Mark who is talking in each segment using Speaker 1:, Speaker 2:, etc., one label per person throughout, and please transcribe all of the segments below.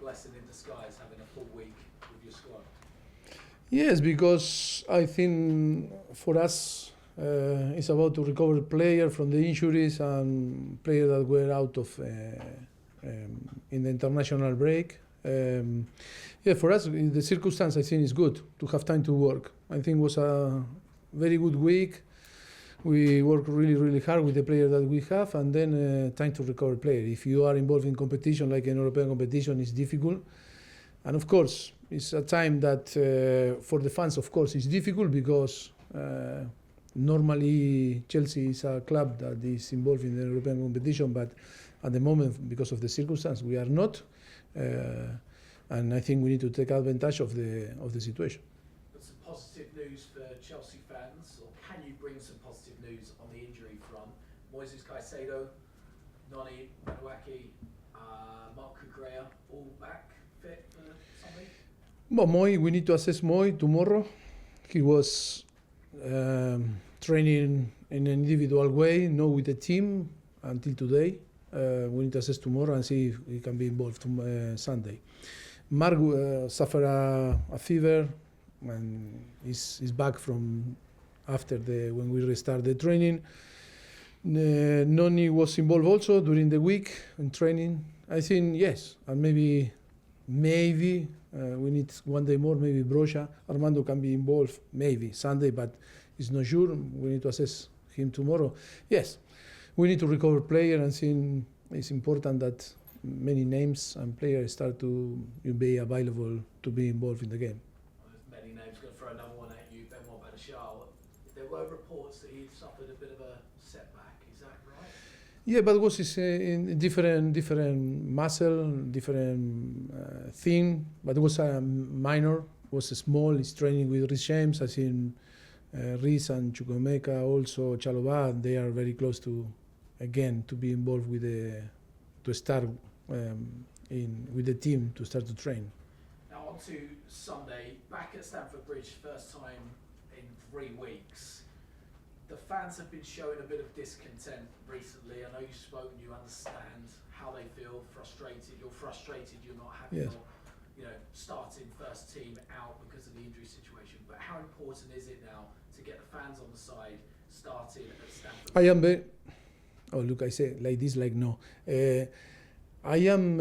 Speaker 1: blessing in disguise having a full week with your squad?
Speaker 2: Yes, because I think for us it's about to recover players from the injuries and players that were out of in the international break. Yeah, for us, the circumstance I think is good to have time to work. I think it was a very good week. We work really hard with the players that we have, and then time to recover players. If you are involved in competition like an European competition, it's difficult. And of course, it's a time that for the fans, of course, it's difficult because normally Chelsea is a club that is involved in the European competition, but at the moment, because of the circumstance, we are not. And I think we need to take advantage of the situation.
Speaker 1: But some positive news for Chelsea fans, or can you bring some positive news on the injury front? Moises Caicedo, Noni Madueke, Marc Cucurella, all back fit for Sunday?
Speaker 2: Well, Moi, we need to assess Moi tomorrow. He was training in an individual way, not with the team until today. We need to assess tomorrow and see if he can be involved Sunday. Marc suffered a fever and is back from after when we restart the training. Noni was involved also during the week in training. I think yes, and maybe we need one day more. Maybe Broja, Armando can be involved maybe Sunday, but it's not sure. We need to assess him tomorrow. Yes, we need to recover player, and think it's important that many names and players start to be available to be involved in the game.
Speaker 1: Well, there's many names. Going to throw another one at you, Edwin Van Der Sar. There were reports that he'd suffered a bit of a setback. Is that right?
Speaker 2: Yeah, but it was in different muscle, different thing. But it was a minor. It was small. He's training with Rhys James. I think Rhys and Chukwuemeka, also Chalobah, they are very close to be involved with to start with the team to start to train.
Speaker 1: Now on to Sunday, back at Stamford Bridge, first time in 3 weeks. The fans have been showing a bit of discontent recently. I know you've spoken, you understand how they feel, frustrated. You're frustrated you're not having your starting first team out because of the injury situation. But how important is it now to get the fans on the side starting at Stamford Bridge?
Speaker 2: I am very... Oh, look, I say like this, like no. I am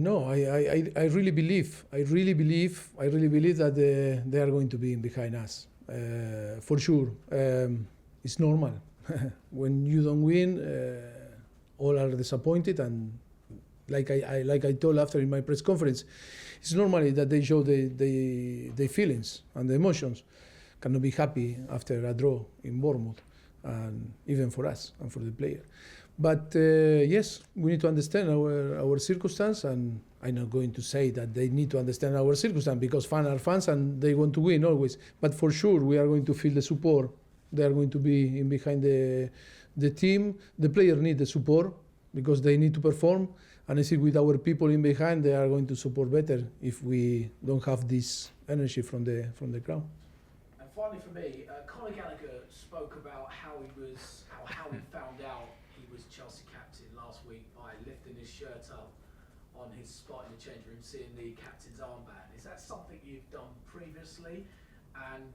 Speaker 2: no. I really believe that they are going to be behind us for sure. It's normal when you don't win. All are disappointed, and like I told after in my press conference, it's normally that they show the feelings and the emotions. Cannot be happy after a draw in Bournemouth, and even for us and for the player. But yes, we need to understand our circumstance, and I'm not going to say that they need to understand our circumstance because fans are fans and they want to win always. But for sure, we are going to feel the support. They are going to be in behind the team. The players need the support because they need to perform. And I see with our people in behind, they are going to support better if we don't have this energy from the crowd.
Speaker 1: And finally, for me, Conor Gallagher spoke about how he found out he was Chelsea captain last week by lifting his shirt up on his spot in the change room, seeing the captain's armband. Is that something you've done previously? And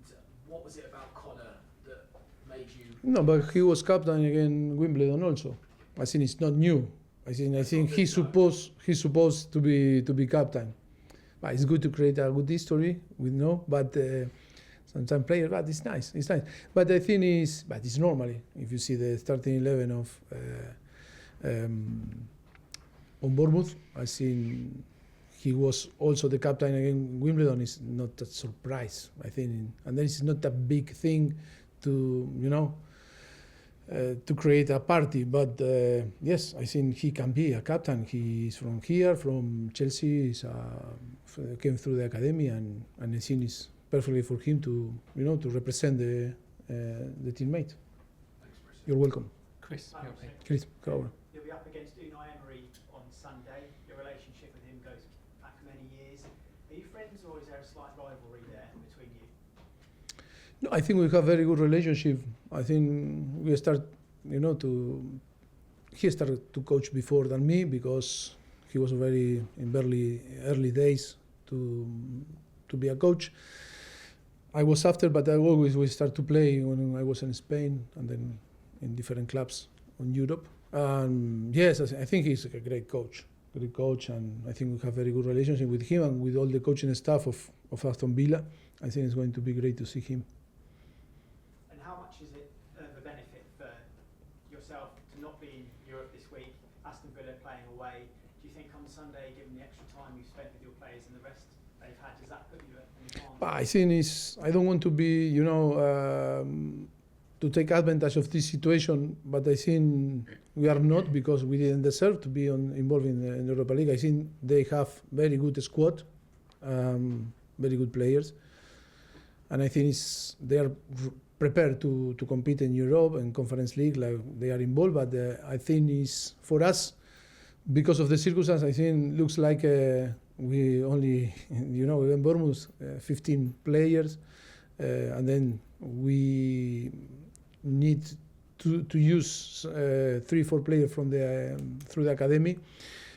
Speaker 1: what was it about Conor that made you?
Speaker 2: No, but he was captain against Wimbledon also. I think it's not new. I think he's supposed to be captain. But it's good to create a good history with but sometimes players, but it's nice. But I think it's normally if you see the starting 11 of on Bournemouth. I think he was also the captain against Wimbledon. Is not a surprise, I think, and then it's not a big thing to to create a party. But yes, I think he can be a captain. He is from here, from Chelsea. Came through the academy, and I think it's perfectly for him to to represent the teammate.
Speaker 1: Thanks, Chris.
Speaker 2: You're welcome.
Speaker 3: Chris,
Speaker 2: Chris, come over.
Speaker 4: You'll be up against Unai Emery on Sunday. Your relationship with him goes back many years. Are you friends, or is there a slight rivalry there between you?
Speaker 2: No, I think we have a very good relationship. I think he started to coach before than me because he was very in early days to be a coach. I was after, but I always will start to play when I was in Spain and then in different clubs in Europe. Yes, I think he's a great coach, and I think we have a very good relationship with him and with all the coaching staff of Aston Villa. I think it's going to be great to see him.
Speaker 4: And how much is it of a benefit for yourself to not be in Europe this week, Aston Villa playing away? Do you think on Sunday, given the extra time you've spent with your players and the rest they've had, does that put you at an advantage?
Speaker 2: I think I don't want to be, to take advantage of this situation, but I think we are not, because we didn't deserve to be involved in the Europa League. I think they have very good squad, very good players, and I think they are prepared to compete in Europe and Conference League, like they are involved. But I think it's for us, because of the circumstance, I think looks like we only, we in Bournemouth 15 players, and then we need to use 3-4 players from through the academy.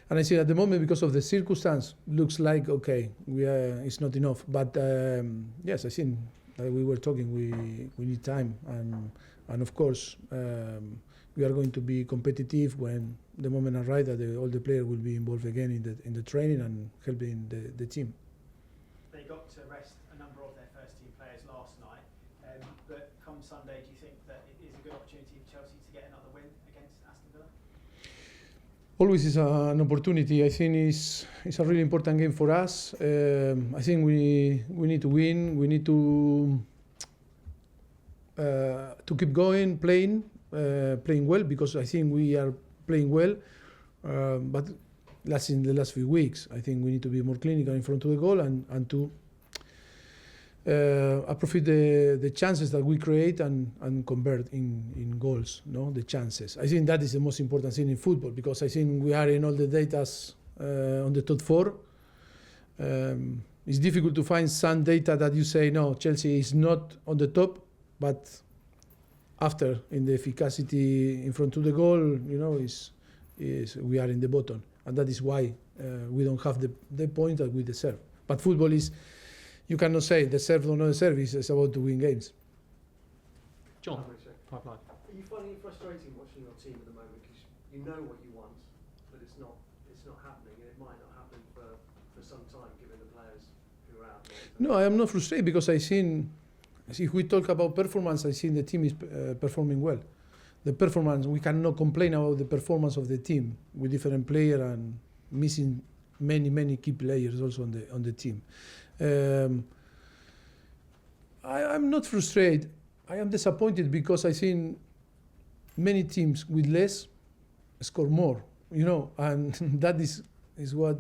Speaker 2: And I see at the moment, because of the circumstance, looks like okay, it's not enough. But yes, I think that we were talking. We need time, and of course we are going to be competitive when the moment arrives that all the players will be involved again in the training and helping the team.
Speaker 4: They got to rest a number of their first team players last night, but come Sunday, do you think that it is a good opportunity for Chelsea to get another win against Aston Villa?
Speaker 2: Always is an opportunity. I think it's a really important game for us. I think we need to win. We need to keep going, playing well, because I think we are playing well. But in the last few weeks, I think we need to be more clinical in front of the goal and to approfit the chances that we create and convert in goals. The chances. I think that is the most important thing in football, because I think we are in all the data on the top 4. It's difficult to find some data that you say no, Chelsea is not on the top, but after in the efficacy in front of the goal, is we are in the bottom, and that is why we don't have the point that we deserve. But football is, you cannot say deserve or not deserve. It's about to win games.
Speaker 3: John, pipeline.
Speaker 5: Are you finding it frustrating watching your team at the moment, because you know what you want, but it's not happening, and it might not happen for some time given the players who are out?
Speaker 2: No, I am not frustrated, because I think if we talk about performance, I think the team is performing well. The performance, we cannot complain about the performance of the team with different players and missing many key players also on the team. I'm not frustrated. I am disappointed, because I think many teams with less score more, and that is what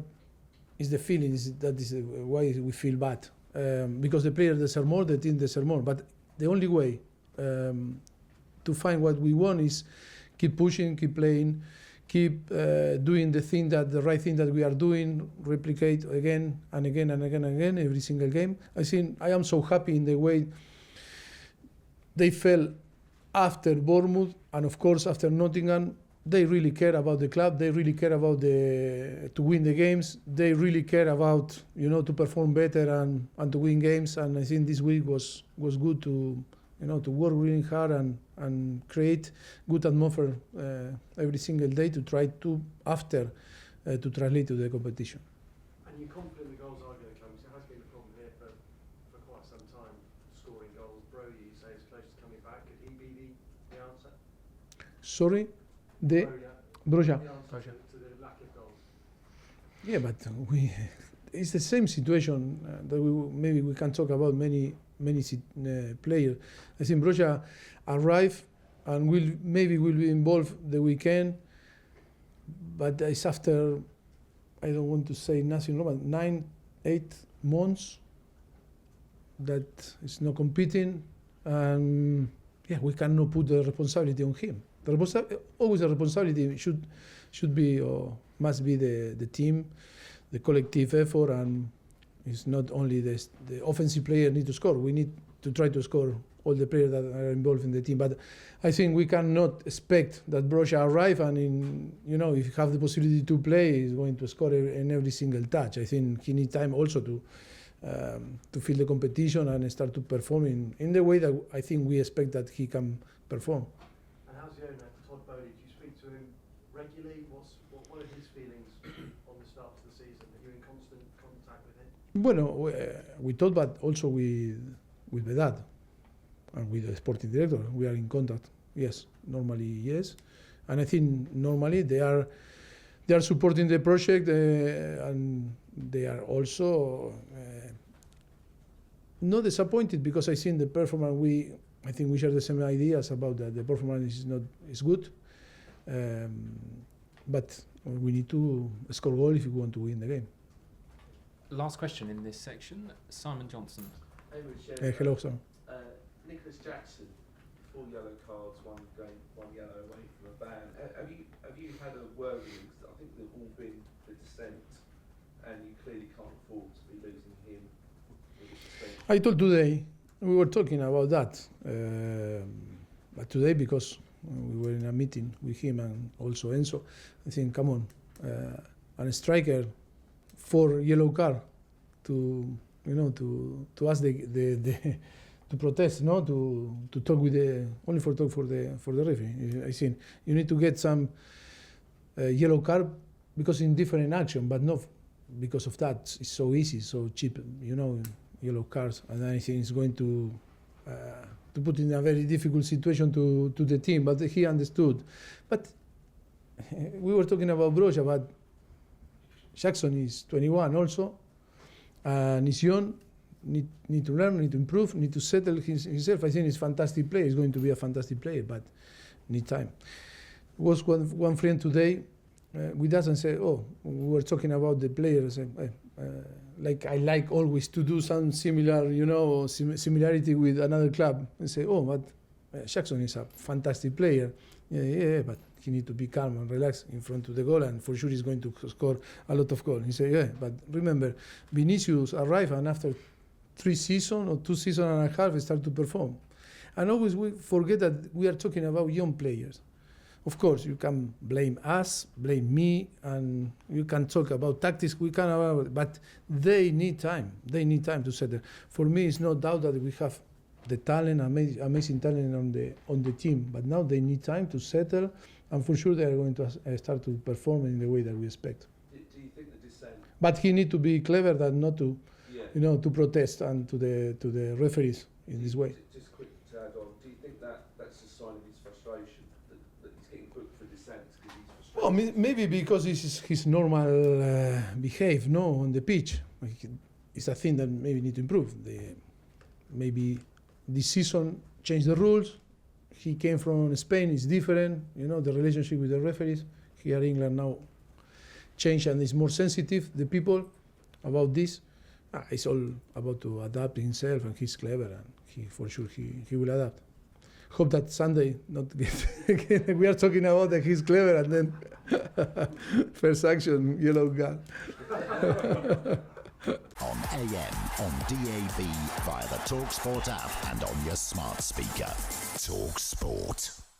Speaker 2: is the feeling. That is why we feel bad, because the players deserve more, the team deserve more. But the only way to find what we want is keep pushing, keep playing, keep doing the right thing that we are doing, replicate again and again and again and again every single game. I think I am so happy in the way they fell after Bournemouth, and of course after Nottingham. They really care about the club. They really care about to win the games. They really care about to perform better and to win games. And I think this week was good to to work really hard and create good atmosphere every single day to try to translate to the competition.
Speaker 5: And you're confident the goals are going to come? It has been a problem here for quite some time, scoring goals. Brody, you say, is close to coming back. Could he be the answer?
Speaker 2: Sorry? Broja.
Speaker 5: The answer to the lack of goals.
Speaker 2: Yeah, but it's the same situation that maybe we can talk about many players. I think Broja arrived and will be involved the weekend, but it's after, I don't want to say nothing wrong, but 9-8 months that is not competing, and we cannot put the responsibility on him. Always the responsibility should be or must be the team, the collective effort, and it's not only the offensive player need to score. We need to try to score all the players that are involved in the team. But I think we cannot expect that Broja arrive and if he have the possibility to play, he's going to score in every single touch. I think he needs time also to feel the competition and start to perform in the way that I think we expect that he can perform.
Speaker 5: And how's the owner, Todd Bowley? Do you speak to him regularly? What are his feelings on the start of the season? Are you in constant contact with him?
Speaker 2: Bueno, we talk, but also with the dad and with the sporting director. We are in contact. Yes, normally yes, and I think normally they are supporting the project and they are also not disappointed because I think the performance I think we share the same ideas about that. The performance is good, but we need to score goal if we want to win the game.
Speaker 3: Last question in this section, Simon Johnson.
Speaker 2: Hello, sir.
Speaker 6: Nicholas Jackson, 4 yellow cards, 1 yellow away from a ban. Have you had a word with him? 'Cause I think they've all been the dissent, and you clearly can't afford to be losing him with the suspension.
Speaker 2: I told today, we were talking about that, but today because we were in a meeting with him and also Enzo, I think, come on, a striker, 4 yellow card to ask to protest, no, to talk with only for the referee. I think you need to get some yellow card because in different action, but not because of that. It's so easy, so cheap, yellow cards, and I think it's going to put in a very difficult situation to the team. But he understood. But we were talking about Broja, but Jackson is 21 also, and he's young. Need to learn, need to improve, need to settle himself. I think he's a fantastic player. He's going to be a fantastic player, but need time. Was one friend today with us and said, "Oh, we were talking about the players. Like I like always to do some similar, similarity with another club." And say, "Oh, but Jackson is a fantastic player. Yeah, but he need to be calm and relaxed in front of the goal, and for sure he's going to score a lot of goals." He said, "Yeah, but remember, Vinicius arrived and after 3 seasons or 2 seasons and a half, start to perform." And always we forget that we are talking about young players. Of course, you can blame us, blame me, and you can talk about tactics. We can, but they need time. They need time to settle. For me, it's no doubt that we have the talent, amazing talent on the team. But now they need time to settle, and for sure they are going to start to perform in the way that we expect.
Speaker 6: Do you think the dissent?
Speaker 2: But he need to be clever, that not to.
Speaker 6: Yeah.
Speaker 2: To protest and to the referees in this way.
Speaker 6: Just quick to add on, do you think that's a sign of his frustration, that he's getting booked for dissent because he's frustrated?
Speaker 2: Well, maybe because this is his normal behavior, on the pitch. It's a thing that maybe need to improve. Maybe this season change the rules. He came from Spain, it's different. The relationship with the referees here in England now changed and is more sensitive, the people, about this. It's all about to adapt himself, and he's clever, and he will adapt. Hope that Sunday not get we are talking about that he's clever, and then first action yellow card.
Speaker 7: On AM, on DAB, via the talkSPORT app, and on your smart speaker. talkSPORT.